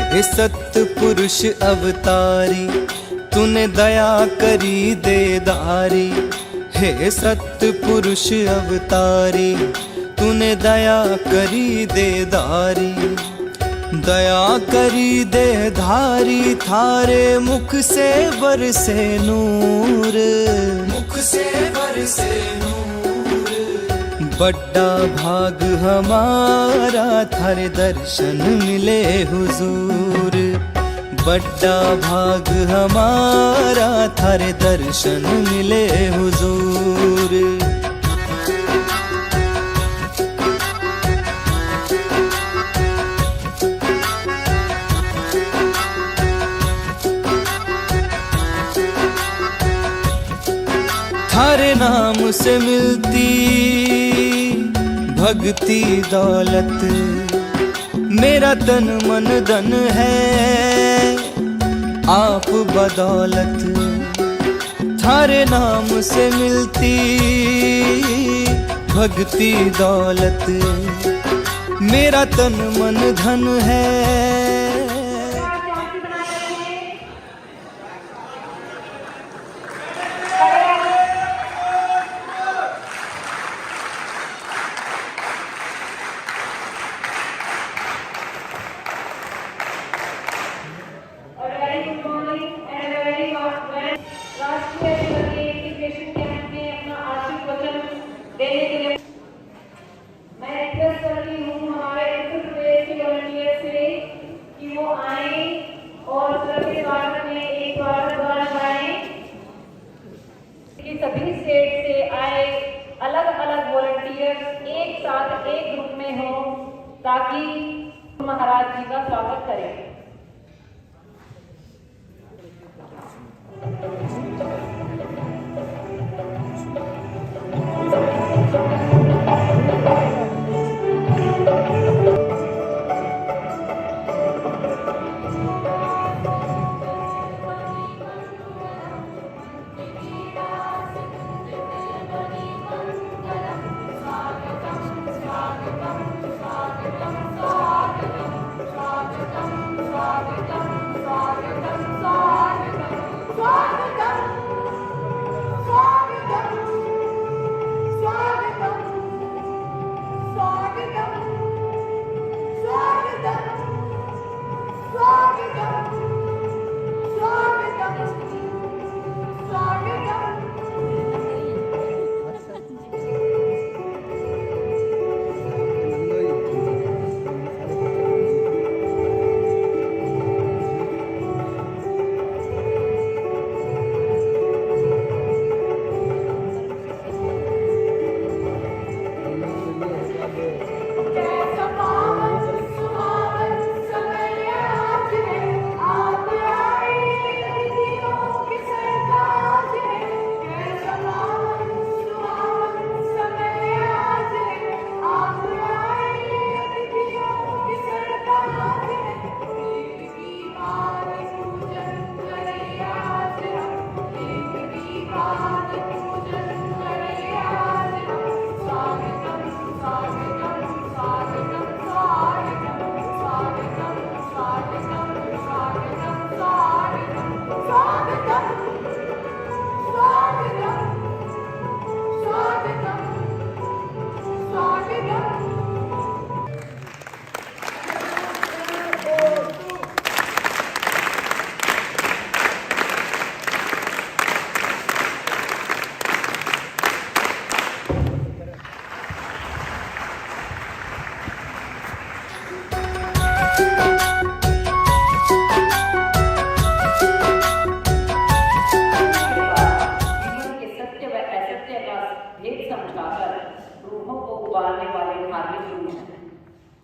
हे सतपुरुष अवतारी, तूने दया करी देदारी। हे सतपुरुष अवतारी, तूने दया करी देदारी। दया करी देधारी, थारे मुख से बरसे नूर, मुख से बरसे नूर। बड़ा भाग हमारा थारे दर्शन मिले हुजूर। बड़ा भाग हमारा थारे दर्शन मिले हुजूर। थारे नाम से मिलती भक्ति दौलत, मेरा तन मन धन है आप बदौलत। थारे नाम से मिलती भक्ति दौलत, मेरा तन मन धन है। सभी स्टेट से आए अलग अलग वॉलंटियर्स एक साथ एक ग्रुप में हो ताकि महाराज जी का स्वागत करें।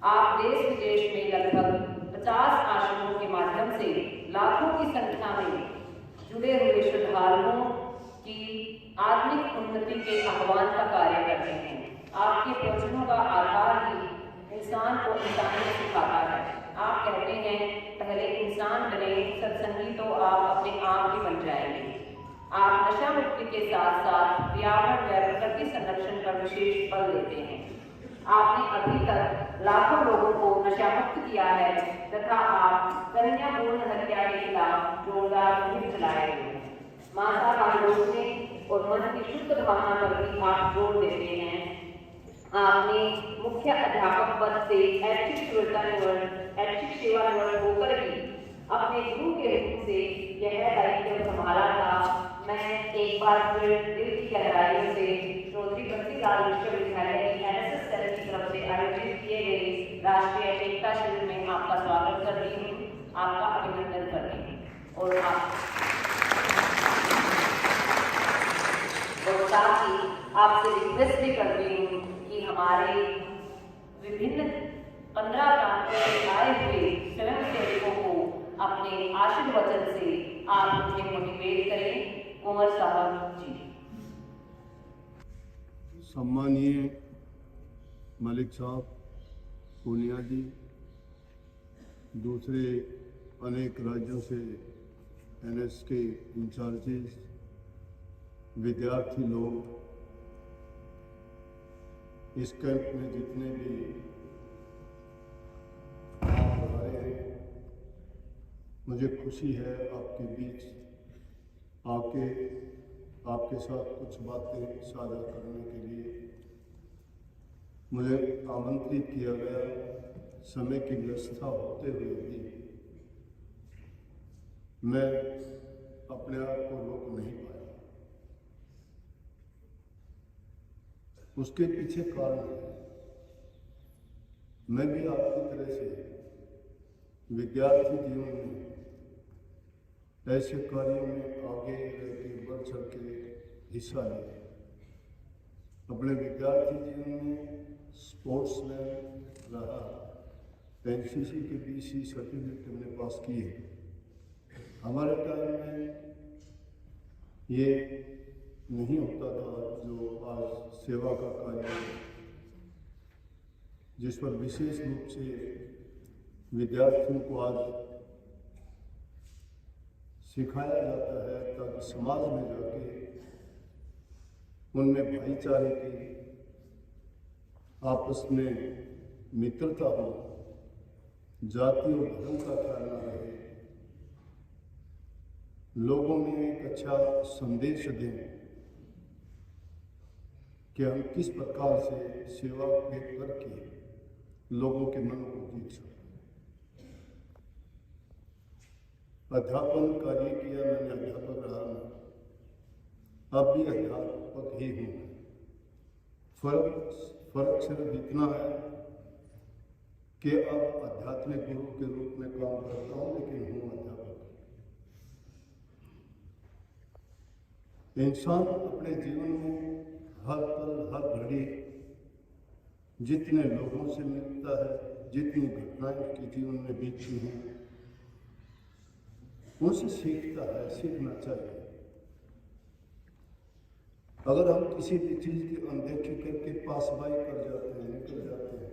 आप देश विदेश में लगभग 50 आश्रमों के माध्यम से लाखों की संख्या में जुड़े हुए श्रद्धालुओं की आत्मिक उन्नति के आह्वान का कार्य करते हैं। आपके प्रवचनों का आधार ही इंसान को इंसानियत सिखाता है। आप कहते हैं पहले इंसान बने, सत्संगी तो आप अपने आप ही बन जाएंगे। आप नशा मुक्ति के साथ साथ पर्यावरण व प्रकृति संरक्षण पर विशेष बल देते हैं। आपने अभी तक लाखों लोगों को नशामुक्त किया है तथा आप कन्या भ्रूण हत्या के खिलाफ जोरदार मुहिम चलाए हैं। माता का रोकने और मन की शुद्ध भावना पर भी आप जोर देते हैं। आपने मुख्य अध्यापक पद से ऐच्छिक सेवा निवृत्त होकर भी अपने गुरु के रूप से यह दायित्व संभाला था। मैं एक बार फिर दिल की गहराइयों से चौधरी बंसीलाल विश्वविद्यालय की NSS सेल की तरफ से आयोजित किए गए राष्ट्रीय एकता शिविर में आपका स्वागत करती हूँ, आपका अभिनंदन करती हूँ और साथ ही आपसे रिक्वेस्ट भी करती हूँ कि हमारे विभिन्न 15 प्रांतों से आए हुए स्वयंसेवकों को अपने आशीर्वचन से आप मुझे मोटिवेट करें। कुंवर साहब जी। सम्मानीय मलिक साहब, पूनिया जी, दूसरे अनेक राज्यों से NS के इंचार्जेस, विद्यार्थी लोग, इस कैंप में जितने भी आप आए हैं, मुझे खुशी है आपके बीच आके आपके साथ कुछ बातें साझा करने के लिए मुझे आमंत्रित किया गया। समय की व्यवस्था होते हुए भी मैं अपने आप को रोक नहीं पाया। उसके पीछे कारण है, मैं भी आपकी तरह से विद्यार्थी जीवन में ऐसे कार्यों में आगे रह के बढ़ चढ़ के हिस्सा लिया। अपने विद्यार्थी जीवन में स्पोर्ट्स में रहा, NCC के BC सर्टिफिकेट हमने पास किए। हमारे टाइम में ये नहीं होता था जो आज सेवा का कार्य, जिस पर विशेष रूप से विद्यार्थियों को आज सिखाया जाता है ताकि समाज में जाके उनमें भाईचारे की, आपस में मित्रता हो, जाति और धर्म का ख्याल न रहे, लोगों में एक अच्छा संदेश दें कि हम किस प्रकार से सेवा करके लोगों के मन को जीत सकते। अध्यापन कार्य किया, मैंने अध्यापक रहा, अब भी अध्यापक ही हूँ। फर्क सिर्फ इतना है कि अब आध्यात्मिक गुरु के रूप में काम करता हूँ, लेकिन हूँ अध्यापक। इंसान अपने जीवन में हर पल हर घड़ी जितने लोगों से मिलता है, जितनी घटनाएं उसके जीवन में बीतती हैं, उनसे सीखता है, सीखना चाहिए। अगर हम किसी भी चीज की अनदेखी करके पासबाई कर जाते हैं, निकल जाते हैं,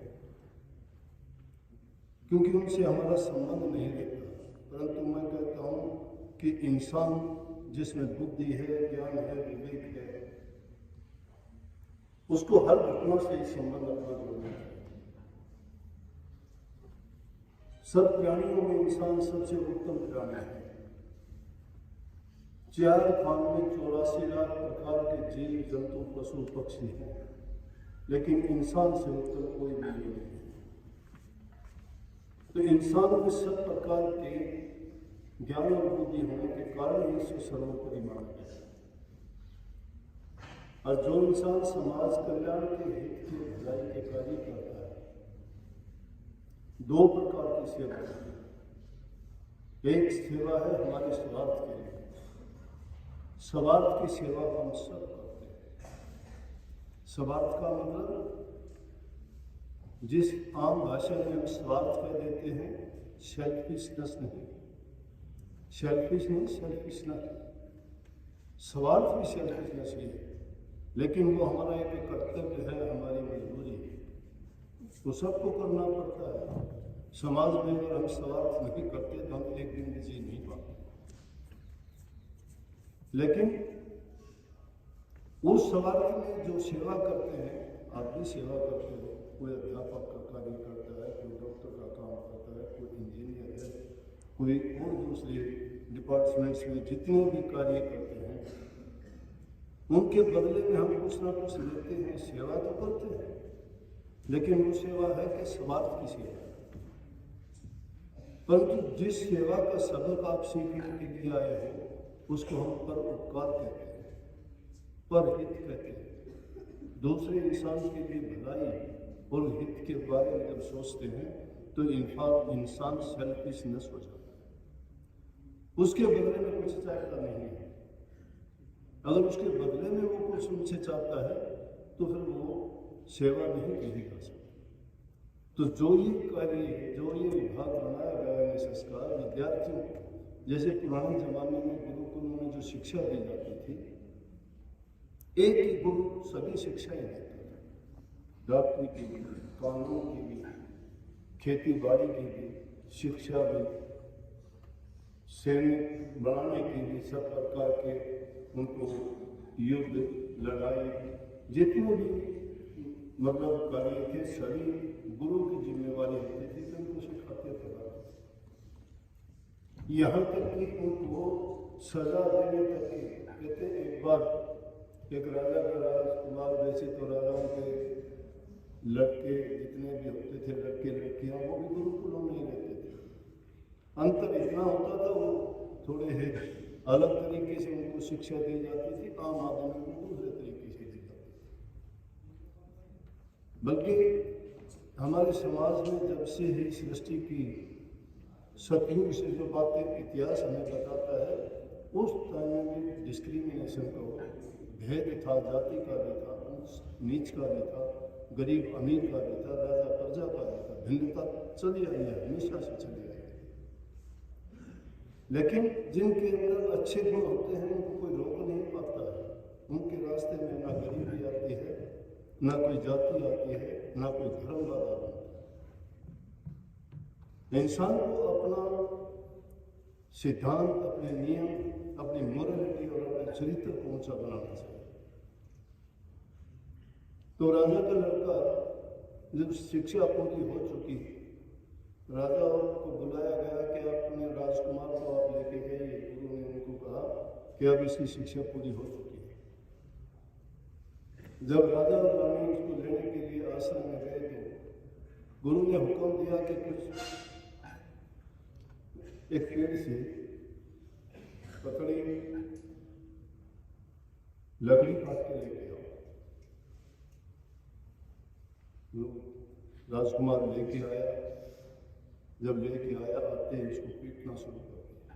क्योंकि उनसे हमारा संबंध नहीं रहता। परंतु मैं कहता हूँ कि इंसान जिसमें बुद्धि है, ज्ञान है, विवेक है, उसको हर घटना से ही संबंध अपना जोड़ना चाहिए। सब प्राणियों में इंसान सबसे उत्तम प्राणी है। 4 खान में 84 लाख प्रकार के जीव जंतु पशु पक्षी हैं, लेकिन इंसान से उत्तम कोई भी नहीं है। तो इंसान में सब प्रकार के ज्ञान और बुद्धि होने के कारण इससे सर्वोपरि माना गया है। और जो इंसान समाज कल्याण के हित के भलाई के कार्य करता है, 2 प्रकार की सेवा है। एक सेवा है हमारे स्वार्थ के लिए, स्वार्थ की सेवा हम सब करते हैं। स्वार्थ का मतलब जिस आम भाषा में हम स्वार्थ कह देते हैं, सेल्फिशनेस नहीं, सेल्फिशनेस। स्वार्थ भी सेल्फिशनेस ही है, लेकिन वो हमारा एक कर्तव्य है, हमारी मजबूरी है, तो सबको करना पड़ता है। समाज में अगर हम स्वार्थ नहीं करते तो हम एक दिन भी जी नहीं पाते। लेकिन उस स्वार्थ में जो सेवा करते हैं, आप भी सेवा करते हो, कोई अध्यापक का कार्य करता है, कोई डॉक्टर का कोई और दूसरे डिपार्टमेंट्स में जितने भी कार्य करते हैं, उनके बदले में हम कुछ ना कुछ लेते हैं, सेवा तो करते हैं, लेकिन वो सेवा है कि स्वार्थ की सेवा। परंतु जिस सेवा का सबक आप सीखने के लिए आए हो उसको हम पर उपकार कहते हैं, पर हित कहते हैं। दूसरे इंसान के लिए भलाई और हित के बारे में जब सोचते हैं तो इंसान सेल्फिशनेस हो जाता है। उसके बदले में कुछ चाहता नहीं है। अगर उसके बदले में वो कुछ उनसे चाहता है तो फिर वो सेवा नहीं कही जा सकती। तो जो ये कार्य है, जो ये विभाग बनाया गया है संस्कार विद्यार्थियों को, जैसे पुराने जमाने में गुरुकुलों में जो शिक्षा दी जाती थी, एक ही गुरु सभी शिक्षाएं देता था, डॉक्टरी की भी, कानून की भी, खेती बाड़ी की भी, शिक्षा भी, सैनिक बनाने के लिए सब प्रकार के उनको युद्ध लड़ाई जितने भी मतलब कार्य थे सभी गुरु की जिम्मेवारी होती थी कि उनको सिखाते थे। यहाँ तक कि उनको सजा देने तक की कहते एक बार एक राजा का राजकुमार, वैसे तो राजाओं के लड़के जितने भी होते थे लड़के लड़कियां वो भी गुरुकुलों में ही रहते थे। अंतर इतना होता था वो थोड़े है अलग तरीके से उनको शिक्षा दी जाती थी, आम आदमी को दूसरे तरीके से दी जाती थी। बल्कि हमारे समाज में जब से ही सृष्टि की सतयुग से जो बातें इतिहास हमें बताता है, उस टाइम में डिस्क्रिमिनेशन का भेद था, जाति का भी था, नीच का भी था, गरीब अमीर का भी था, राजा प्रजा का भी था, भिन्नता चली आई है, हमेशा से चली आई है। लेकिन जिनके अंदर अच्छे गुण होते हैं उनको कोई रोक नहीं पाता है। उनके रास्ते में ना गरीबी आती है, ना कोई जाति आती है, ना कोई धर्म बाधा बनता है। इंसान को अपना सिद्धांत, अपने नियम, अपनी मोरलिटी और अपने चरित्र को ऊंचा बनाना चाहिए। तो राजा का लड़का जब शिक्षा पूरी हो चुकी, राजा को बुलाया गया कि अपने राजकुमार को आप लेके गए। गुरु ने उनको कहा कि अब इसकी शिक्षा पूरी हो चुकी है। जब राजा और रानी उसको लेने के लिए आश्रम में गए तो गुरु ने हुक्म दिया कि कुछ एक पेड़ से पकड़ी लकड़ी काट के लेके आओ। राजकुमार लेके आया। जब लेके आया आते ही उसको पीटना शुरू कर दिया।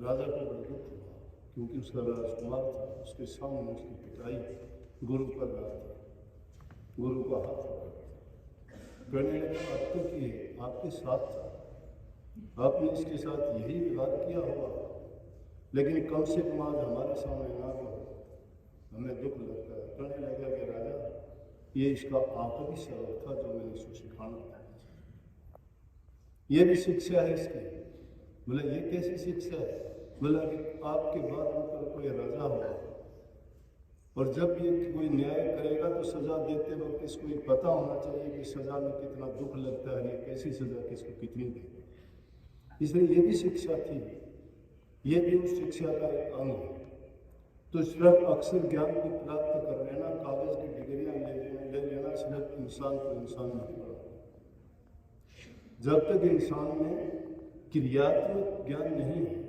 राजा को बड़ा दुख हुआ क्योंकि उसका राजकुमार था, उसके सामने उसकी पिटाई गुरु कर रहा था। गुरु का हाथ पकड़ कहने लगा आप तो किए, आपके साथ था, आपने इसके साथ यही व्यवहार किया होगा, लेकिन कम से कम आज हमारे सामने ना करो, हमें दुख लगता है। कहने लगा कि राजा ये इसका आखिरी सबक था जो मैंने इसको सिखाना था। ये भी शिक्षा है इसकी। बोला ये कैसी शिक्षा है? बोला कि आपके बाद ऊपर कोई राजा होगा और जब ये कोई न्याय करेगा तो सजा देते वक्त इसको ये पता होना चाहिए कि सजा में कितना दुख लगता है, ये कैसी सजा किसको कितनी देगी। इसलिए ये भी शिक्षा थी, ये भी उस शिक्षा का एक अंग है। तो सिर्फ अक्षर ज्ञान को प्राप्त कर लेना, कागज की डिग्रियां ले लेना सिर्फ इंसान को इंसान नहीं बनाता। जब तक इंसान में क्रियात्मक ज्ञान नहीं है।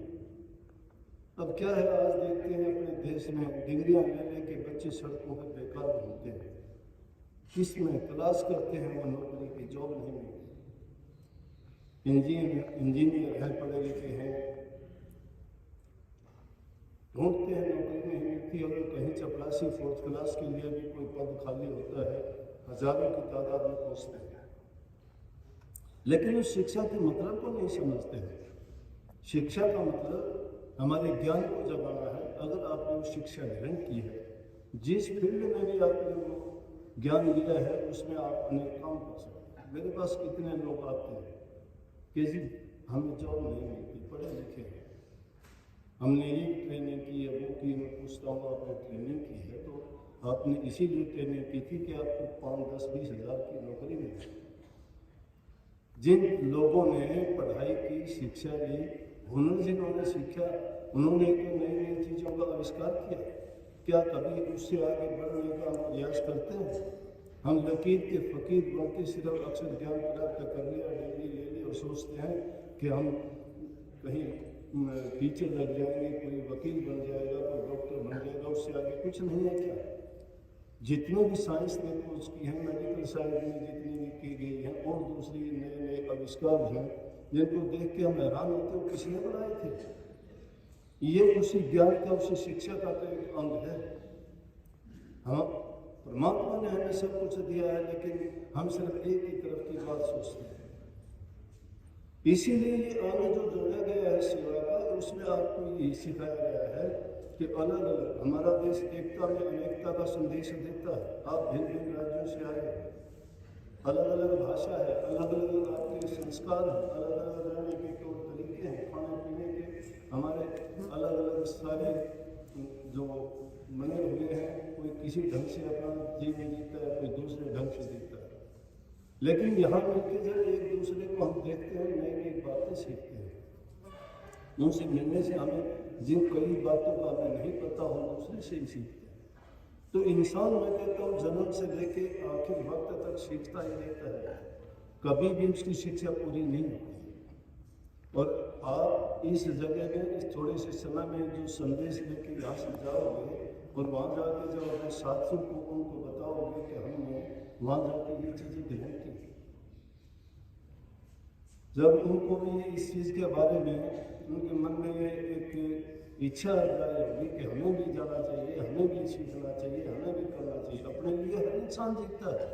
अब क्या है, आज देखते हैं अपने देश में डिग्रियां ले लेके बच्चे सड़कों पर बेकार घूमते हैं, किसमें तलाश करते हैं वो नौकरी की, जॉब नहीं मिलती। इंजीनियर हैं, पढ़े लिखे हैं, ढूंढते हैं नौकरी नहीं मिलती। अगर कहीं चपरासी 4th क्लास के लिए भी कोई पद खाली होता है, हजारों की तादाद में पहुंचते हैं, लेकिन उस शिक्षा के मतलब को नहीं समझते हैं। शिक्षा का मतलब हमारे ज्ञान को जगाना है। अगर आपने वो शिक्षा ग्रहण की है, जिस फील्ड में भी आपने वो ज्ञान लिया है, उसमें आप अनेक काम कर सकते हैं। मेरे पास कितने लोग आते हैं कि जी हमें जॉब नहीं मिलती, पढ़े लिखे हैं, हमने ये ट्रेनिंग की है, वो की। मैं पूछता हूँ आपने ट्रेनिंग की है तो आपने इसीलिए ट्रेनिंग की थी कि आपको 5, 10, 20 हज़ार की नौकरी मिले। जिन लोगों ने पढ़ाई की, शिक्षा ली, हुनर जिन्होंने सीखा, उन्होंने तो नई नई चीज़ों का आविष्कार किया। क्या कभी उससे आगे बढ़ने का हम प्रयास करते हैं? हम लकीर के फकीर बन के सिर्फ अक्षर ज्ञान प्राप्त कर लिया, डिग्री ले ली और सोचते हैं कि हम कहीं टीचर लग जाएंगे, कोई वकील बन जाएगा, कोई डॉक्टर बन जाएगा, उससे आगे कुछ नहीं है। क्या जितने भी साइंस ने खोज की है, मेडिकल साइंस में जितनी भी की गई है और दूसरी नए नए आविष्कार हैं जिनको देख के हम हैरान होते हैं, किसने बनाए थे? ये उसी ज्ञान का, उसी शिक्षा का तो एक अंग है। हाँ, परमात्मा ने हमें सब कुछ दिया है, लेकिन हम सिर्फ एक ही तरफ की बात सोचते हैं। इसीलिए ये अंग जो जोड़ा गया है सेवा का, उसमें आपको यही सिखाया गया है कि अलग अलग हमारा देश एकता में अनेकता का संदेश देता है। आप भिन्न भिन्न राज्यों से आए हैं, अलग अलग भाषा है, अलग अलग आपके संस्कार हैं, अलग अलग रहने के तौर तरीके हैं, खाने पीने के हमारे अलग अलग सारे जो बने हुए हैं। कोई किसी ढंग से अपना जीवन जीता है, कोई दूसरे ढंग से जीता है, लेकिन यहाँ मिलकर जब एक दूसरे को हम देखते हैं, नई नई बातें सीखते हैं। उनसे मिलने से हमें जिन कई बातों का हमें नहीं पता हो, दूसरे से ही सीखते हैं। तो इंसान, मैं कहता हूँ, जन्म से लेके आखिर वक्त तक सीखता ही रहता है, कभी भी उसकी शिक्षा पूरी नहीं होती। और आप इस जगह में इस थोड़े से समय में जो संदेश लेके यहाँ से जाओगे और वहाँ जाके जब अपने साथियों को उनको बताओगे कि हमने वहाँ जाके ये चीज़ें ग्रहण की, जब उनको भी इस चीज़ के बारे में उनके मन में एक इच्छा जारी होगी कि हमें भी जाना चाहिए, हमें भी सीखना चाहिए, हमें भी करना चाहिए। अपने लिए हर इंसान जीतता है,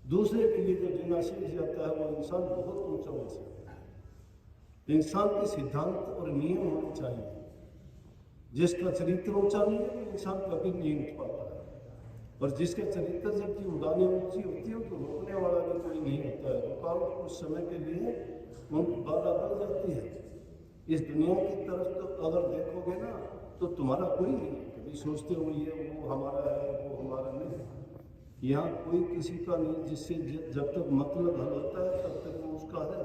दूसरे के लिए जो जीना सीख जाता है वो इंसान बहुत ऊंचा हो सकता है। इंसान के सिद्धांत और नियम होने चाहिए। जिसका चरित्र ऊंचा नहीं है वो इंसान कभी नहीं उठ पाता है, और जिसके चरित्र जबकि उड़ाने ऊंची होती है तो रोकने वाला भी कोई नहीं होता है। रुकावट कुछ समय के लिए उनकी बाधा बढ़ जाती है। इस दुनिया की तरफ तो अगर देखोगे ना तो तुम्हारा कोई नहीं है। कभी सोचते हो ये वो हमारा है, वो हमारा नहीं। यहाँ कोई किसी का नहीं, जिससे जब तक मतलब हल होता है तब तक वो उसका है।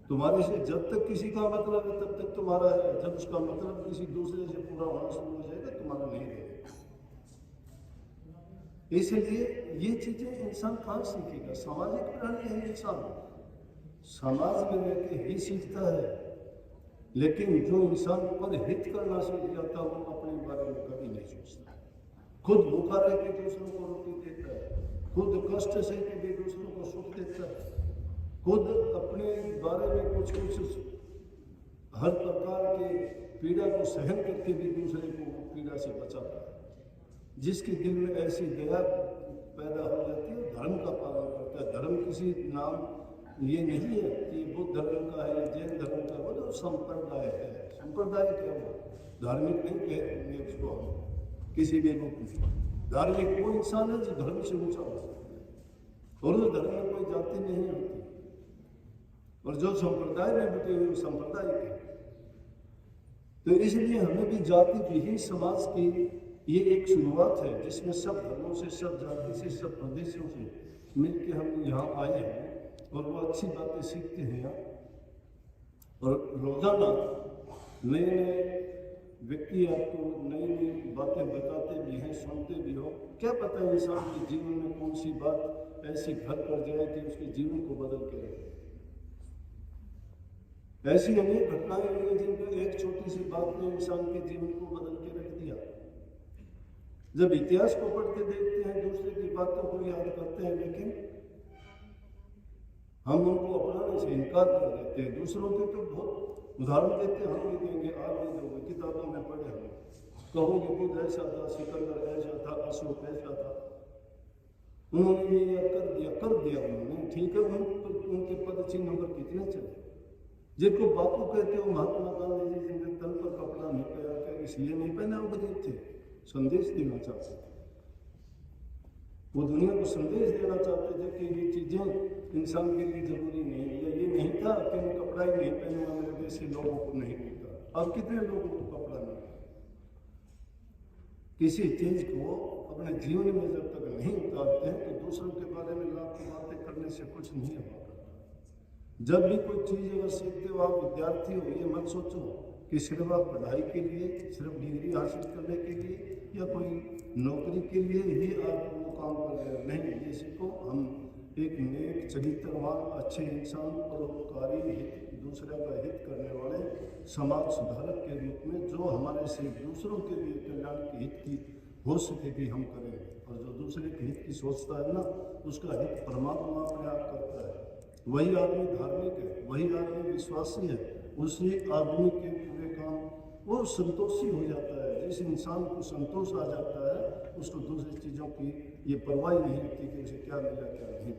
तुम्हारे से जब तक किसी का मतलब है तब तक तुम्हारा है, जब उसका मतलब किसी दूसरे से पूरा होना शुरू हो जाएगा तुम्हारा नहीं रहेगा। इसलिए ये चीजें इंसान कहाँ सीखेगा? सामाजिक प्राणी है इंसान, समाज में रहकर ही सीखता है। लेकिन जो इंसान पर हित करना सीख जाता है वो अपने बारे में कभी नहीं सोचता। खुद भूखा रह के दूसरों को रोटी देता है, खुद कष्ट सह के भी दूसरों को सुख देता है, खुद अपने बारे में कुछ हर प्रकार के पीड़ा को सहन करके भी दूसरे को पीड़ा से बचाता है। जिसके दिल में ऐसी दया पैदा हो जाती है धर्म का पालन करता है। धर्म किसी नाम ये नहीं है कि बुद्ध धर्म का है या जैन धर्म का, वो तो संप्रदाय है। संप्रदाय क्या हुआ? धार्मिक नहीं कहेंगे उसको हम किसी भी रूप में। धार्मिक वो इंसान है जो धर्म से ऊंचा हो सकता है, और उस धर्म में कोई जाति नहीं होती। और जो संप्रदाय में बटे हुए वो संप्रदाय के। तो इसलिए हमें भी जाति विहीन समाज की ये एक शुरुआत है, जिसमें सब धर्मों से, सब जाति से, सब प्रदेशों से मिलकर हम यहाँ आए हैं और वो अच्छी बातें सीखते हैं यहाँ। और रोजाना नए नए व्यक्ति आपको नई नई बातें बताते भी हैं, सुनते भी हो। क्या पता है इंसान के जीवन में कौन सी बात ऐसी घर कर जाए कि उसके जीवन को बदल के रखे। ऐसी अनेक घटनाएं हुई हैं जिनको एक छोटी सी बात ने इंसान के जीवन को बदल के रख दिया। जब इतिहास को पढ़ के देखते हैं, दूसरे की बातों को याद करते हैं, लेकिन हम उनको अपनाने से इनकार कर देते हैं। दूसरों के तो बहुत उदाहरण देते हैं, हम भी देंगे, आप भी दोगे, किताबों में पढ़े हम। कहोगे बुद्ध ऐसा था, सिकंदर ऐसा था, अशोक ऐसा था, उन्होंने ये कर दिया उन्होंने। ठीक है, उनके पद चिन्ह पर कितने चले। जिनको बापू कहते हो महात्मा गांधी जी, जिनके तन पर कपड़ा नहीं पहना था, इसलिए नहीं पहना, वो गरीब थे, संदेश देना चाहते थे। वो दुनिया को संदेश देना चाहते थे कि ये चीजें इंसान के लिए जरूरी नहीं है। ये नहीं था कि मैं कपड़ा ही नहीं पहनूंगा, मेरे जैसे लोगों को नहीं मिलता। अब कितने लोगों को कपड़ा नहीं, किसी चीज को अपने जीवन में जब तक नहीं उतारते हैं तो दूसरों के बारे में लाख बातें करने से कुछ नहीं होगा। जब भी कोई चीज़ अगर सीखते हो आप विद्यार्थी हो, ये मत सोचो कि सिर्फ आप पढ़ाई के लिए, सिर्फ डिग्री हासिल करने के लिए या कोई नौकरी के लिए ही आप वो काम कर रहे हो। नहीं, ये सीखो हम एक नेक चरित्रवान अच्छे इंसान, परोपकारी हित, दूसरे का हित करने वाले समाज सुधारक के रूप में जो हमारे से दूसरों के लिए कल्याण के हित की हो सके कि हम करें। और जो दूसरे के हित की सोचता है ना, उसका हित परमात्मा अपने आप करता है। वही आदमी धार्मिक है, वही आदमी विश्वासी है, उसी आदमी के पूरे काम वो संतोषी हो जाता है। जिस इंसान को संतोष आ जाता है उसको दूसरी चीज़ों की ये परवाह नहीं होती कि उसे क्या मिला क्या नहीं।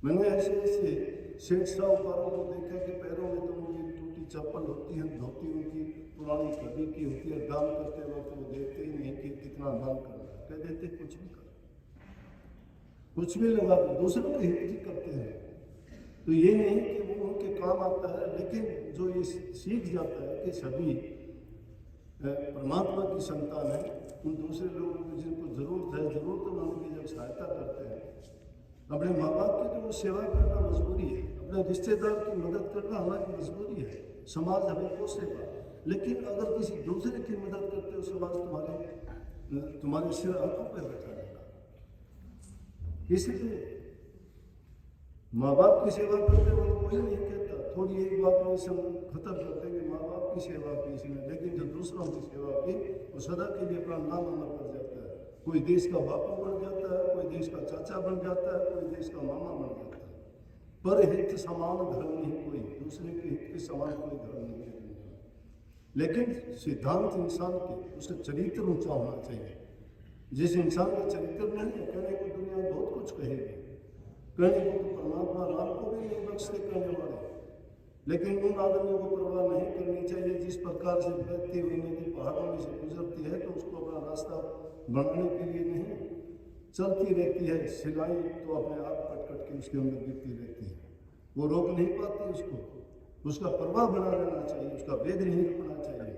मैंने ऐसे ऐसे सेठ साहूकारों को देखा कि पैरों में तो उनकी टूटी चप्पल होती है, धोती उनकी पुरानी कभी की होती है, दान करते वक्त वो देखते ही नहीं कि कितना दान करना है, कह देते कुछ भी कर, कुछ भी लगा दो, दूसरों के हित की करते हैं। तो ये नहीं कि वो उनके काम आता है, लेकिन जो ये सीख जाता है कि सभी परमात्मा की संतान है, उन दूसरे लोगों को जिनको जरूरत है, जरूरतमंद की जब सहायता करते हैं, अपने माँ बाप की तो वो सेवा करना मजबूरी है, अपने रिश्तेदार की मदद करना हमारी मजबूरी है, समाज हमें वो सेवा। लेकिन अगर किसी दूसरे की मदद करते हो, समाज तुम्हारे सिर आंखों पर बैठा रहेगा। इसलिए माँ बाप की सेवा करते वक्त कोई नहीं कहता, थोड़ी एक बात में सब खत्म करते कि माँ बाप की सेवा की इसने, लेकिन जो दूसरों की सेवा की वो सदा के लिए अपना नाम अमर कर जाता है। कोई देश का बापू बन जाता है, कोई देश का चाचा बन जाता है, कोई देश का मामा बन जाता है। पर हित समान धर्म नहीं, कोई दूसरे के हित के समान कोई धर्म नहीं है दुनिया में। लेकिन सिद्धांत इंसान के, उसका चरित्र ऊंचा होना चाहिए। जिस इंसान का चरित्र नहीं है, कहने को दुनिया बहुत कुछ कहेगी, कहने को तो परमात्मा राम को भी नहीं बख्शते कहने वाले, लेकिन उन आदमियों को परवाह नहीं करनी चाहिए जिस प्रकार से बहती हुई नदी पहाड़ों में से गुजरती है तो उसको अपना रास्ता बनाने के लिए नहीं, चलती रहती है। सिलाई तो अपने आप कट कट के उसके अंदर गिरती रहती है, वो रोक नहीं पाती उसको। उसका प्रवाह बना रहना चाहिए, उसका वेग नहीं रुकना चाहिए।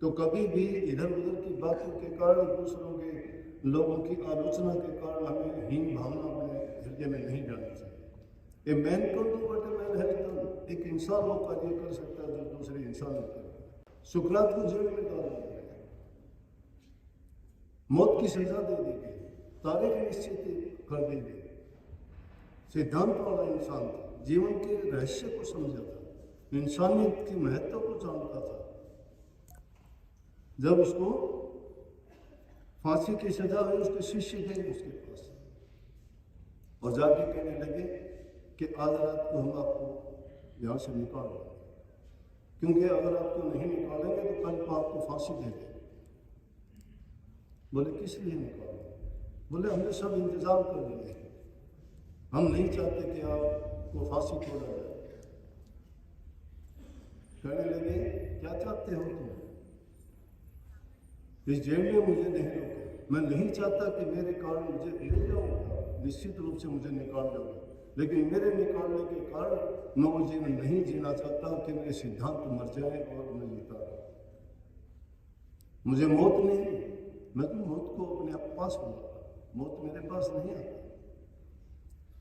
तो कभी भी इधर उधर की बातों के कारण, दूसरों के लोगों की आलोचना के कारण हमें हीन भावना अपने हृदय में नहीं जानी चाहिए। ए मैन को do what a man has done, एक इंसान वो कार्य कर सकता है जो दूसरे इंसान ने किया। सुकरात को जेल में डाल दिया गया, मौत की सजा दे दी गई, तारीख निश्चित कर दी गई। सिद्धांत वाला इंसान था, जीवन के रहस्य को समझा था, इंसानियत की महत्व को जानता था। जब उसको फांसी की सजा हुई, उसके शिष्य गए उसके पास और जाके कहने लगे कि आज रात को हम आपको यहाँ से निकाल देंगे, क्योंकि अगर आपको नहीं निकालेंगे तो कल को आपको फांसी दे देंगे। बोले किस लिए निकालेंगे? बोले हमने सब इंतजाम कर लिए, हम नहीं चाहते कि आपको फांसी तोड़ा जाए। कहने लगे क्या चाहते हो तुम? इस जेल में मुझे नहीं रोके, मैं नहीं चाहता कि मेरे कारण मुझे ले जाओ, निश्चित रूप से मुझे निकाल दोगे, लेकिन मेरे निकालने के कारण मैं वो जीवन नहीं जीना चाहता कि मेरे सिद्धांत मर जाए और मैं जीता। मुझे मौत नहीं, मैं तो मौत को अपने आप पास बुलाता, मौत मेरे पास नहीं आता।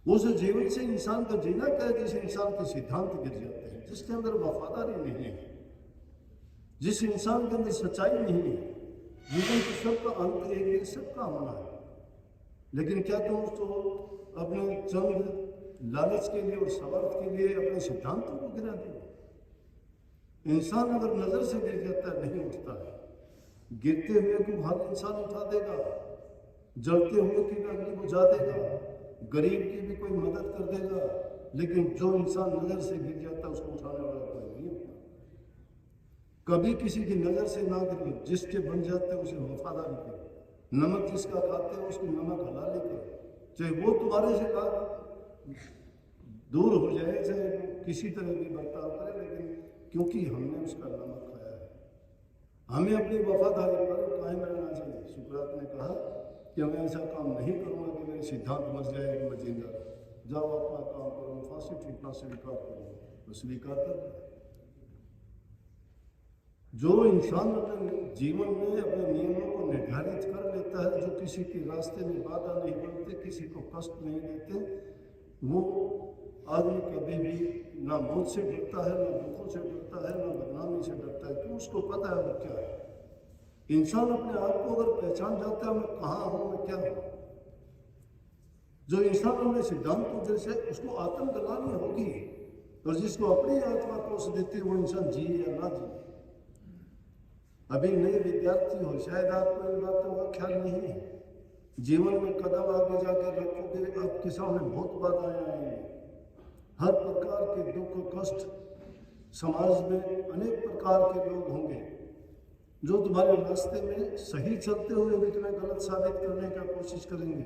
उस जीवन से इंसान का जीना क्या है जिस इंसान के सिद्धांत गिर जाते हैं, जिसके अंदर वफादारी नहीं है, जिस इंसान के अंदर सच्चाई नहीं है। जीवन तो सबका अंत एक है, सबका होना है, लेकिन क्या तुम उसको अपने चंद लालच के लिए और स्वार्थ के लिए अपने सिद्धांतों को गिरा दो? इंसान अगर नजर से गिर जाता है नहीं उठता है, गिरते हुए को हर इंसान उठा देगा, जलते हुए की भी अग्नि बुझा देगा, गरीब की भी कोई मदद कर देगा, लेकिन जो इंसान नजर से गिर जाता है उसको उठाने वाला कोई नहीं होता। कभी किसी की नजर से ना गिरो, जिसके बन जाते हैं उसे वफादारी करो। नमक जिसका खाते हो उसको नमक हलाली करो, चाहे वो तुम्हारे से दूर हो जाए, चाहे किसी तरह की बर्ताव करे, लेकिन क्योंकि हमने उसका नमक खाया है, हमें अपनी वफादारी पर कायम रहना चाहिए। सुकरात ने कहा कि मैं ऐसा काम नहीं करूँगा कि मेरे सिद्धांत मर जाए, मैं जिंदा जाओ अपना काम करो, फांसी टूटना स्वीकार करो, तो स्वीकार कर। जो इंसान अपने जीवन में अपने नियमों को निर्धारित कर लेता है, जो किसी के रास्ते में बाधा नहीं बनते, किसी को कष्ट नहीं देते, वो आदमी कभी भी ना मौत से डरता है, ना दुखों से डरता है, ना बदनामी से डरता है, क्यों? उसको पता है वो क्या है। इंसान अपने आप को अगर पहचान जाता है मैं कहाँ हूँ, मैं क्या हूँ, जो इंसान अपने सिद्धांतों जैसे उसको आत्म गलानी होगी, और जिसको अपनी आत्मा कोस देती है वो इंसान जिए या ना जिए। अभी नए विद्यार्थी हो, शायद आपको इन बातों का ख्याल नहीं है। जीवन में कदम आगे जाकर रखोगे, आपके सामने बहुत बाधाएं आएंगी, हर प्रकार के दुख कष्ट, समाज में अनेक प्रकार के लोग होंगे जो तुम्हारे रास्ते में सही चलते हुए भी तुम्हें गलत साबित करने का कोशिश करेंगे,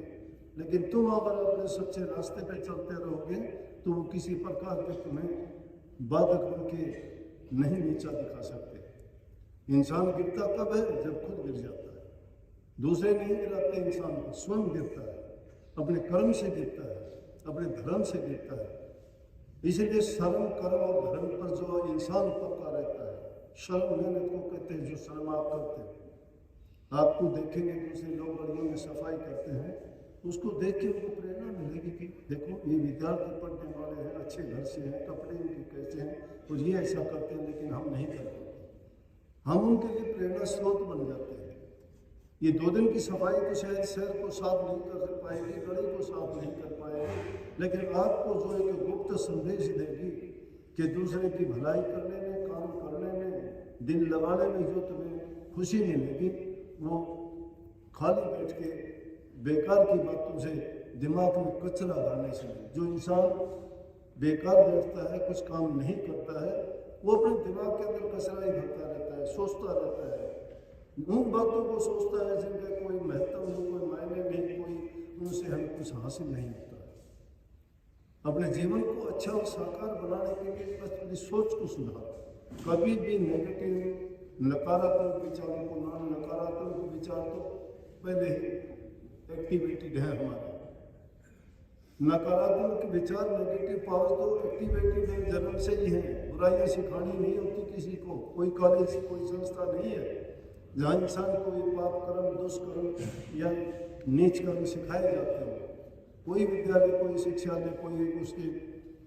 लेकिन तुम अगर अपने सच्चे रास्ते पे चलते रहोगे तो वो किसी प्रकार के तुम्हें बाधक बनके नहीं नीचा दिखा सकते। इंसान गिरता कब है? जब खुद गिर जाता है। दूसरे नहीं गिराते इंसान को, स्वयं गिरता है, अपने कर्म से गिरता है, अपने धर्म से गिरता है। इसलिए शर्म कर्म और धर्म पर जो इंसान पक्का रहता है, शर्म मेहनत को कहते हैं, जो शर्म आप करते हैं। आपको देखेंगे दूसरे लोग गलियों में सफाई करते हैं, उसको देख के उनको प्रेरणा मिलेगी कि देखो ये विद्यार्थी पढ़ने वाले हैं, अच्छे घर से हैं, कपड़े उनके कैसे हैं, और ये ऐसा करते हैं, लेकिन हम नहीं करते। हम उनके लिए प्रेरणा स्रोत बन जाते हैं। ये 2 दिन की सफाई तो शायद शहर को साफ नहीं कर पाएगी, गली को साफ नहीं कर पाएगी, लेकिन आपको जो एक गुप्त संदेश देगी कि दूसरे की भलाई करने में, काम करने में, दिल लगाने में जो तुम्हें खुशी मिलेगी, वो खाली बैठ के बेकार की बातों से, दिमाग में कचरा डालने से। जो इंसान बेकार बैठता है, कुछ काम नहीं करता है, वो अपने दिमाग के अंदर कचरा ही भरता रहता है, सोचता रहता है, उन बातों को सोचता है जिनका कोई महत्व नहीं, कोई मायने नहीं, कोई उनसे हमें कुछ हासिल नहीं होता। अपने जीवन को अच्छा और साकार बनाने के लिए बस अपनी सोच को सुधार। कभी भी नेगेटिव नकारात्मक विचारों को ना, नकारात्मक विचार तो पहले ही एक्टिवेटेड है हमारे। नकारात्मक विचार, नेगेटिव पावर तो एक्टिवेटेड है, जन्म से ही है। बुराइयां सिखानी नहीं होती किसी को। कोई कॉलेज, कोई संस्था नहीं है जहाँ इंसान को ये पाप कर्म, दुष्कर्म या नीच कर्म सिखाए जाते हो। कोई विद्यालय, कोई शिक्षालय, कोई उसके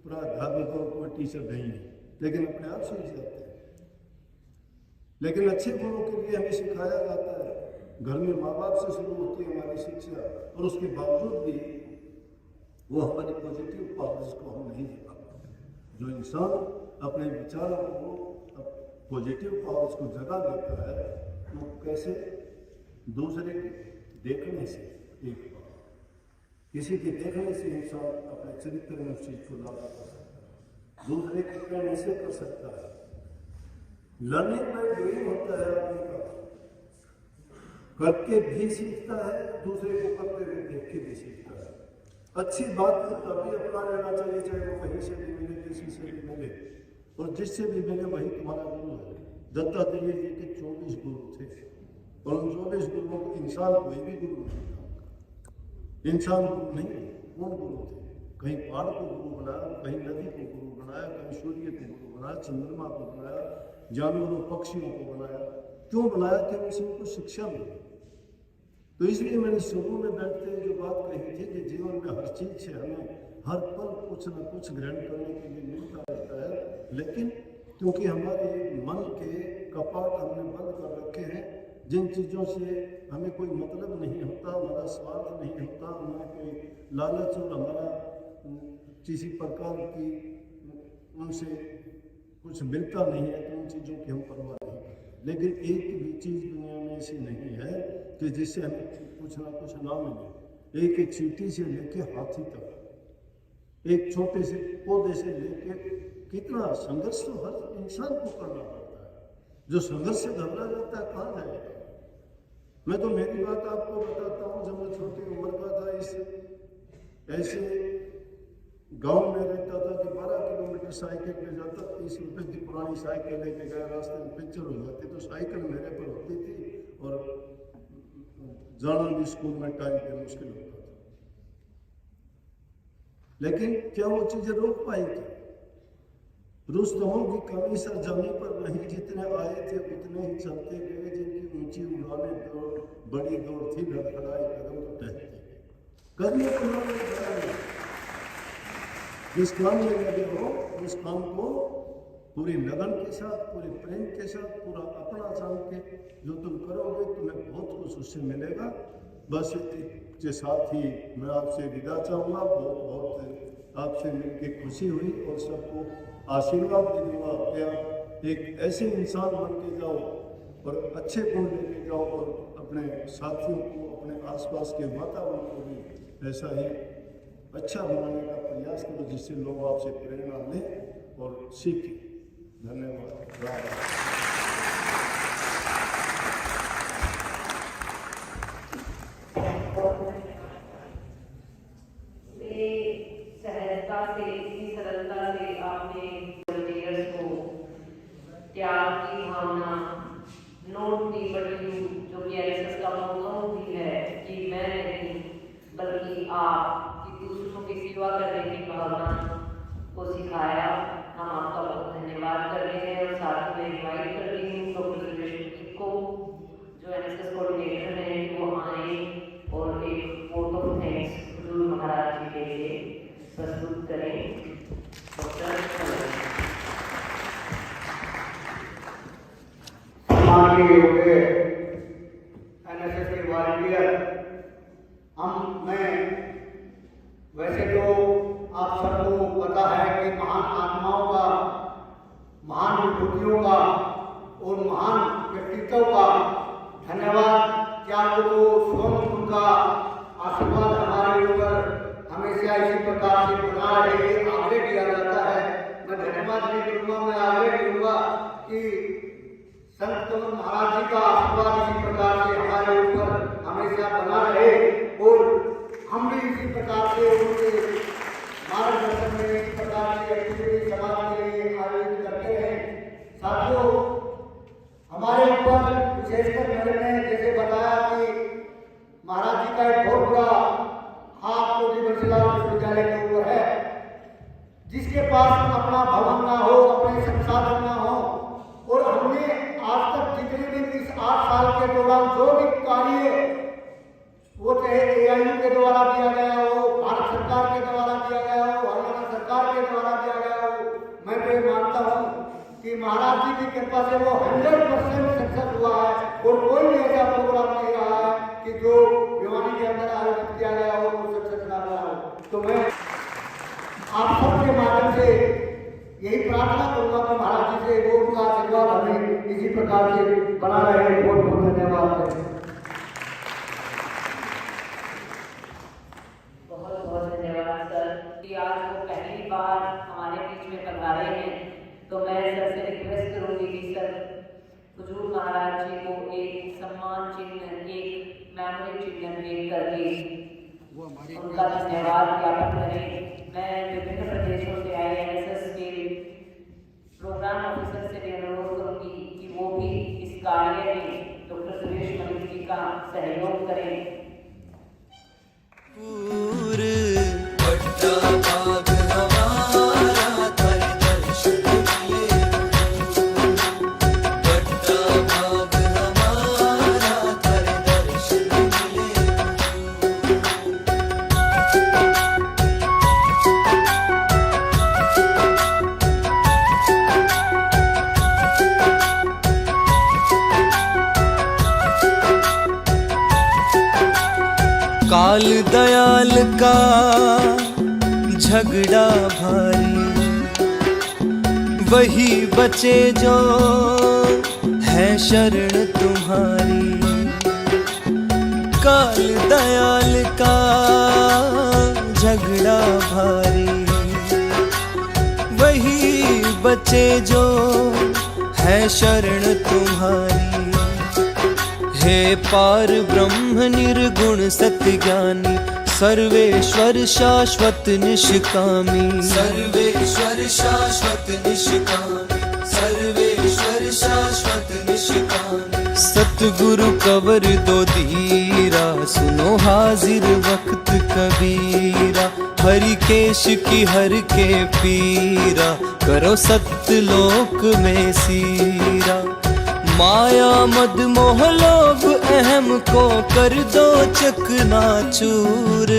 प्राध्यापक और कोई टीचर नहीं है, लेकिन अपने आप सीख जाते हैं। लेकिन अच्छे गुणों के लिए हमें सिखाया जाता है। घर में माँ बाप से शुरू होती है हमारी शिक्षा, और उसके बावजूद भी वो हमारी पॉजिटिव पावर्स को हम नहीं दिखा पाते। जो इंसान अपने विचारों को, पॉजिटिव पावर्स को जगा देता है, वो कैसे? दूसरे के देखने से, एक किसी के देखने से इंसान अपने चरित्र में उस चीज को लागू कर सकता है, दूसरे के कहने से कर सकता है। लर्निंग बाय डूइंग होता है आदमी का, करके भी सीखता है, दूसरे को करते हुए देख के भी सीखता है। अच्छी बात को तभी अपना लेना चाहिए, चाहे वो कहीं से भी मिले, किसी से भी मिले, और जिससे भी मिले वही तुम्हारा गुरु है। दत्तात्रेय जी के 24 गुरु थे, और उन 24 गुरुओं को इंसान कोई भी गुरु नहीं था। इंसान गुरु नहीं, कौन गुरु थे? कहीं पहाड़ को गुरु बनाया, कहीं नदी को गुरु बनाया, कहीं सूर्य को गुरु बनाया, चंद्रमा को बनाया, जानवरों पक्षियों को बनाया। क्यों बनाया? कि उनसे उनको शिक्षा मिली। तो इसलिए मैंने शुरू में बैठते हुए जो बात कही थी कि जीवन में हर चीज से हमें हर पल कुछ न कुछ ग्रहण करने के लिए मिलता रहता है, लेकिन क्योंकि हमारे मन के कपाट हमने बंद कर रखे हैं, जिन चीज़ों से हमें कोई मतलब नहीं होता, हमारा स्वार्थ नहीं होता, हमें कोई लालच और हमारा किसी प्रकार की उनसे कुछ मिलता नहीं है, तो उन चीज़ों की हम परवाह नहीं करते। लेकिन एक भी चीज़ दुनिया में ऐसी नहीं है कि जिससे हमें कुछ ना कुछ ना मिले। एक एक चींटी से लेके हाथी तक, एक छोटे से पौधे से लेके कितना संघर्ष तो हर इंसान को करना पड़ता है। जो संघर्ष से घबरा जाता है कहाँ जाएगा? मैं तो मेरी बात आपको बताता हूँ। जब मैं छोटी उम्र का था, इस ऐसे गांव में रहता था कि 12 किलोमीटर साइकिल पे जाता। 30 रुपए की पुरानी साइकिल लेके गया, रास्ते में पंचर हो जाती तो साइकिल मेरे पर होती थी, और जाना भी स्कूल में टाइम पे मुश्किल होता था। लेकिन क्या वो चीजें रोक पाई थी? रुस्तमों की कमी सरजमी पर नहीं, जितने आए थे उतने ही चलते गए। जिनकी ऊंची उड़ाने दौड़, बड़ी दौड़ थी, लड़खड़ाए कदम तो टहलते गए। करने को जिस काम में लगे हो उस काम को पूरी लगन के साथ, पूरे प्रेम के साथ, पूरा अपना जान के जो तुम करोगे तुम्हें बहुत कुछ उससे मिलेगा। बस के साथ ही मैं आपसे विदा चाहूँगा। बहुत बहुत आपसे मिलकर खुशी हुई और सबको आशीर्वाद भी दूंगा कि आप एक ऐसे इंसान बन के जाओ और अच्छे गुण लेके जाओ और अपने साथियों को, अपने आसपास के वातावरण को भी ऐसा ही अच्छा बनाने का प्रयास करो जिससे लोग आपसे प्रेरणा लें और सीखें। धन्यवाद। सहजता से, इतनी सरलता से आपने वॉलंटियर्स को त्याग की भावना, नोट दी बड़ी जो कि एनएसएस का मोटो भी है कि मैं नहीं बल्कि आप की दूसरों की सेवा करने की भावना को सिखाया। हम आपका बहुत धन्यवाद करते हैं और साथ में इनवाइट करती हूँ डॉक्टर सुरेश को जो एनएसएस कोऑर्डिनेटर हैं कि वो आए और एक vote of thanks Guru Maharaj जी के लिए प्रस्तुत करें। डॉक्टर सम्मान के योग्य एनएसएस के वॉलंटियर मैं वैसे तो आप सबको पता है कि महान आत्माओं का, महान विभूतियों का और महान व्यक्तित्व का धन्यवाद क्या तो स्वयं उनका आशीर्वाद हमारे ऊपर हमेशा इसी प्रकार से बना रहे आग्रह किया जाता है। मैं धन्यवाद नहीं करूँगा, मैं आग्रह करूँगा कि संत कमल महाराज जी का आशीर्वाद इसी प्रकार से हमारे ऊपर हमेशा बना रहे और हम भी इसी प्रकार से उनके मार्गदर्शन में इस प्रकार की एक्टिविटी समाज के लिए आयोजित करते हैं। साथियों, हमारे ऊपर विशेषकर मैंने जैसे बताया कि महाराज जी का एक बहुत बड़ा हाथ तो बंसीलाल विश्वविद्यालय के ऊपर है, जिसके पास अपना भवन ना हो, अपने संसाधन ना हो और हमने आज तक जितने भी इस 8 साल के दौरान जो भी कार्य वो चाहे एआईयू के द्वारा दिया गया हो, भारत सरकार के द्वारा दिया गया हो, हरियाणा सरकार के द्वारा दिया गया हो, मैं तो ये मानता हूँ कि महाराज जी की कृपा से वो 100% सक्सेस हुआ है और कोई भी ऐसा प्रोग्राम नहीं रहा है कि जो भिवानी के अंदर आयोजित किया गया हो वो सक्सेस ना रहा हो। तो मैं आप सबके माध्यम से यही प्रार्थना करूंगा कि महाराज जी से वो उनका आशीर्वाद हमें इसी प्रकार से बना रहे। बहुत बहुत धन्यवाद। बहुत बहुत धन्यवाद सर कि आज वो पहली बार हमारे बीच में पधारे हैं। तो मैं सर से रिक्वेस्ट करूंगी कि सर हुजूर महाराज जी को एक सम्मान चिन्ह, एक मेमोरी चिन्ह भेंट करके उनका धन्यवाद ज्ञापन करें। मैं विभिन्न प्रदेशों से आए एनएसएस के प्रोग्राम ऑफिसर से भी अनुरोध करूंगी कि वो भी इस कार्य में डॉक्टर सुरेश मलिक जी का सहयोग करें। काल दयाल का झगड़ा भारी, वही बचे जो है शरण तुम्हारी। काल दयाल का झगड़ा भारी, वही बचे जो है शरण तुम्हारी। हे पार ब्रह्म निर्गुण सत्य ज्ञानी, सर्वेश्वर शाश्वत निष्कामी। सर्वेश्वर शाश्वत निष्कामी, सर्वेश्वर शाश्वत निष्कामी। सतगुरु कवर दो धीरा, सुनो हाजिर वक्त कबीरा। हरि केश की हर के पीरा, करो सत्यलोक में सीरा। माया मद मोह लोभ अहम को कर दो चकनाचूर।